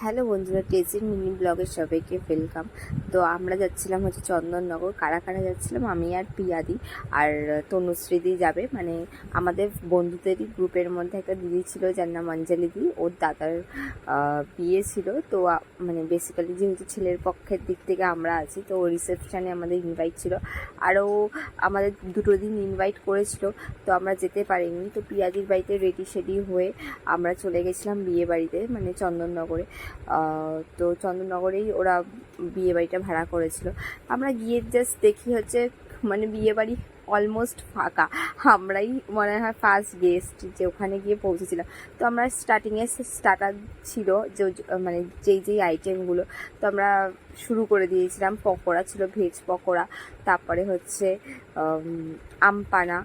Hello বন্ধুরা, টেজির mini ব্লগে সবাইকে ওয়েলকাম। তো আমরা যাচ্ছিলাম হচ্ছে চন্দননগর। কারা কারা যাচ্ছিলাম? আমি আর পিয়াদি আর তনুশ্রীদি যাবে। মানে আমাদের বন্ধুদেরই গ্রুপের মধ্যে একটা দিদি ছিল যার নাম অঞ্জলিদি। ওর দাদার বিয়ে ছিল। তো মানে বেসিক্যালি যেহেতু ছেলের পক্ষের দিক থেকে আমরা আছি, তো রিসেপশানে আমাদের ইনভাইট ছিল। আরও আমাদের দুটো দিন ইনভাইট করেছিল, তো আমরা যেতে পারিনি। তো পিয়াদির বাড়িতে রেডি শেডি হয়ে আমরা চলে গেছিলাম বিয়ে বাড়িতে, মানে চন্দননগরে। তো চন্দননগরেই ওরা বিয়ে বাড়িটা ভাড়া করেছিল। আমরা গিয়ে জাস্ট দেখি হচ্ছে মানে বিয়ে বাড়ি অলমোস্ট ফাঁকা। আমরাই মনে হয় ফার্স্ট গেস্ট যে ওখানে গিয়ে পৌঁছেছিলাম। তো আমরা স্টার্টিংয়ে স্টার্টার ছিল যে মানে যেই আইটেমগুলো, তো আমরা শুরু করে দিয়েছিলাম। পকোড়া ছিল, ভেজ পকোড়া, তারপরে হচ্ছে আমপানা,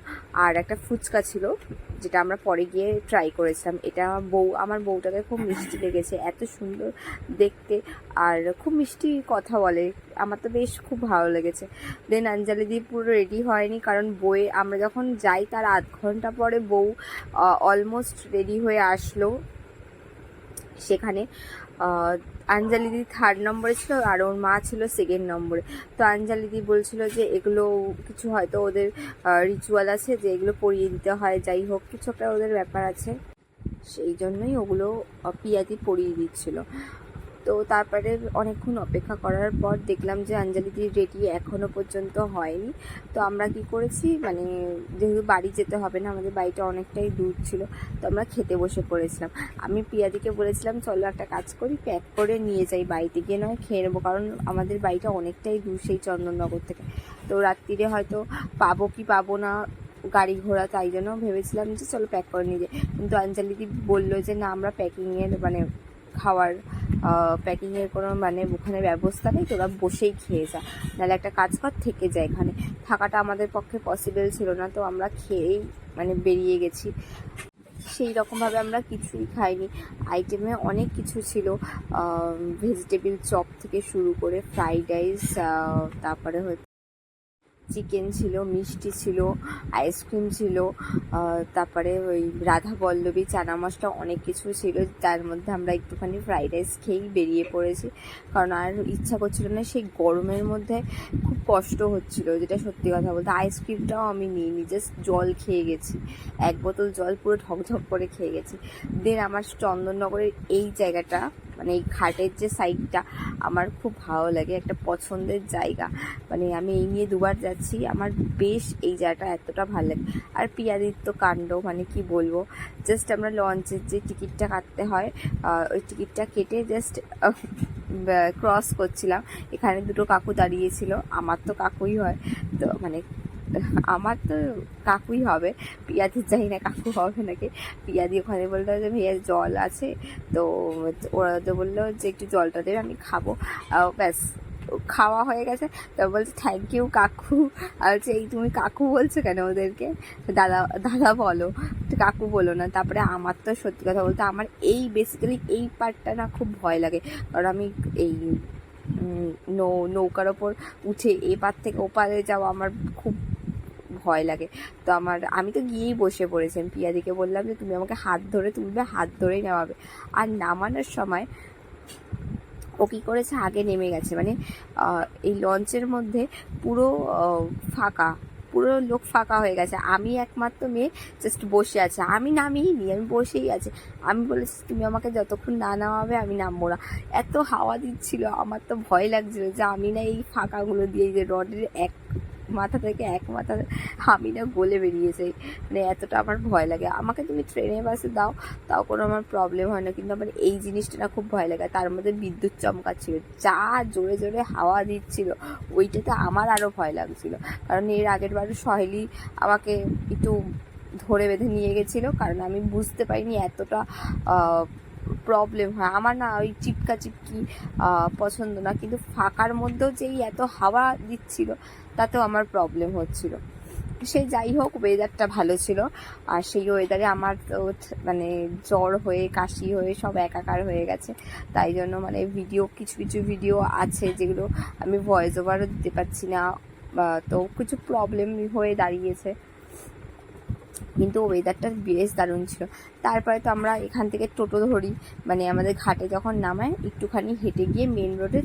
আর একটা ফুচকা ছিল যেটা আমরা পরে গিয়ে ট্রাই করেছিলাম। এটা আমার বউটাকে খুব মিষ্টি লেগেছে, এত সুন্দর দেখতে আর খুব মিষ্টি কথা বলে, আমার তো বেশ খুব ভালো লেগেছে। দেন অঞ্জলি পুরো রেডি হয়নি, কারণ বউয়ে আমরা যখন যাই তার আধ ঘন্টা পরে বউ অলমোস্ট রেডি হয়ে আসলো সেখানে। অঞ্জলিদি 3rd নম্বরে ছিল আর ওর মা ছিল 2nd নম্বরে। তো অঞ্জলিদি বলছিল যে এগুলো কিছু হয়তো ওদের রিচুয়াল আছে, যে এগুলো পরিয়ে দিতে হয়, যাই হোক কিছু একটা ওদের ব্যাপার আছে, সেই জন্যই ওগুলো পিয়াদি পরিয়ে দিচ্ছিল। তো তারপরে অনেকক্ষণ অপেক্ষা করার পর দেখলাম যে অঞ্জলিদি রেডি এখনও পর্যন্ত হয়নি। তো আমরা কি করেছি, মানে যেহেতু বাড়ি যেতে হবে না, আমাদের বাড়িটা অনেকটাই দূর ছিল, তো আমরা খেতে বসে পড়েছিলাম। আমি পিয়াদিকে বলেছিলাম চলো একটা কাজ করি, প্যাক করে নিয়ে যাই, বাড়িতে গিয়ে নয় খেয়ে নেবো, কারণ আমাদের বাড়িটা অনেকটাই দূর সেই চন্দননগর থেকে। তো রাত্রিরে হয়তো পাবো কি পাবো না গাড়ি ঘোড়া, তাই জন্য ভেবেছিলাম যে চলো প্যাক করে নিয়ে যাই। কিন্তু অঞ্জলিদি বললো যে না, আমরা প্যাকিংয়ের মানে খাওয়ার প্যাকিংয়ের কোনো মানে ওখানে ব্যবস্থা নেই, তোরা বসেই খেয়ে যা, নাহলে একটা কাজ কর থেকে যায়, এখানে থাকাটা আমাদের পক্ষে পসিবল ছিল না। তো আমরা খেয়েই মানে বেরিয়ে গেছি। সেই রকমভাবে আমরা কিছুই খাইনি। আইটেমে অনেক কিছু ছিল, ভেজিটেবিল চপ থেকে শুরু করে ফ্রাইড রাইস, তারপরে চিকেন ছিল, মিষ্টি ছিল, আইসক্রিম ছিল, তারপরে ওই রাধা পল্লবী চানা মশলা, অনেক কিছু ছিল। তার মধ্যে আমরা একটুখানি ফ্রাইড রাইস খেয়েই বেরিয়ে পড়েছি, কারণ আর ইচ্ছা করছিল না। সেই গরমের মধ্যে খুব কষ্ট হচ্ছিল, যেটা সত্যি কথা বলতে। আইসক্রিমটাও আমি নিইনি, জাস্ট জল খেয়ে গেছি, 1 বোতল জল পুরো ঢকঢক করে খেয়ে গেছি। দেন আমার চন্দননগরের এই জায়গাটা, মানে এই ঘাটের যে সাইডটা আমার খুব ভালো লাগে, একটা পছন্দের জায়গা। মানে আমি এই নিয়ে 2বার যাচ্ছি, আমার বেশ এই জায়গাটা এতটা ভালো লাগে। আর পিয়াদির তো কাণ্ড, মানে কি বলবো। জাস্ট আমরা লঞ্চের যে টিকিটটা কাটতে হয়, ওই টিকিটটা কেটে জাস্ট ক্রস করছিলাম। এখানে 2টো কাকু দাঁড়িয়েছিল, আমার তো কাকুই হয়, তো মানে আমার তো কাকুই হবে, পিয়াদির জানি না কাকু হবে নাকি। পিয়াদি ওখানে বললো যে ভাইয়া জল আছে, তো ওরা তো বললো যে একটু জলটা দেবে, আমি খাবো। ব্যাস খাওয়া হয়ে গেছে। তো বলছে থ্যাংক ইউ কাকু। আর হচ্ছে এই তুমি কাকু বলছো কেন ওদেরকে? দাদা দাদা বলো, কাকু বলো না। তারপরে আমার তো সত্যি কথা বলতে আমার এই বেসিক্যালি এই পার্টটা না খুব ভয় লাগে, কারণ আমি এই নৌকার ওপর উঠে এপার থেকে ওপারে যাওয়া আমার খুব ভয় লাগে। তো আমি তো গিয়েই বসে পড়েছি। আমি পিয়াদিকে বললাম যে তুমি আমাকে হাত ধরে তুলবে, হাত ধরেই নেওয়াবে। আর নামানোর সময় ও কী করেছে, আগে নেমে গেছে। মানে এই লঞ্চের মধ্যে পুরো ফাঁকা, পুরো লোক ফাঁকা হয়ে গেছে, আমি একমাত্র মেয়ে জাস্ট বসে আছে। আমি নামিনি, আমি বসেই আছি। আমি বলেছি তুমি আমাকে যতক্ষণ না নামাবে আমি নামবো না। এত হাওয়া দিচ্ছিল, আমার তো ভয় লাগছিল যে আমি না এই ফাঁকাগুলো দিয়ে, যে রডের এক মাথা থেকে এক মাথা আমি না গলে বেরিয়েছে, মানে এতটা আমার ভয় লাগে। আমাকে তুমি ট্রেনে বাসে দাও, তাও কোনো আমার প্রবলেম হয় না, কিন্তু আমার এই জিনিসটা না খুব ভয় লাগে। তার মধ্যে বিদ্যুৎ চমকাচ্ছিল, যা জোরে জোরে হাওয়া দিচ্ছিল, ওইটাতে আমার আরও ভয় লাগছিল। কারণ এর আগের বার সহেলি আমাকে একটু ধরে বেঁধে নিয়ে গেছিলো, কারণ আমি বুঝতে পারিনি এতটা প্রবলেম হয়। আমার না ওই চিপকা চিপকি পছন্দ না, কিন্তু ফাঁকার মধ্যেও যেই এত হাওয়া দিচ্ছিল তাতেও আমার প্রবলেম হচ্ছিল। সে যাই হোক, ওয়েদারটা ভালো ছিল। আর সেই ওয়েদারে আমার তো মানে জ্বর হয়ে কাশি হয়ে সব একাকার হয়ে গেছে। তাই জন্য মানে কিছু কিছু ভিডিও আছে যেগুলো আমি ভয়েস ওভারও দিতে পারছি না, তো কিছু প্রবলেম হয়ে দাঁড়িয়েছে। কিন্তু ওয়েদারটা বেশ দারুণ ছিল। তারপরে তো আমরা এখান থেকে টোটো ধরি, মানে আমাদের ঘাটে যখন নামায় একটুখানি হেঁটে গিয়ে মেন রোডে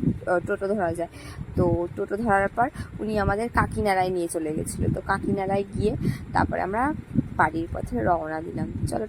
টোটো ধরা যায়। তো টোটো ধরার পর উনি আমাদের কাকিনাড়ায় নিয়ে চলে গেছিলো। তো কাকিনাড়ায় গিয়ে তারপরে আমরা বাড়ির পথে রওনা দিলাম। চলো।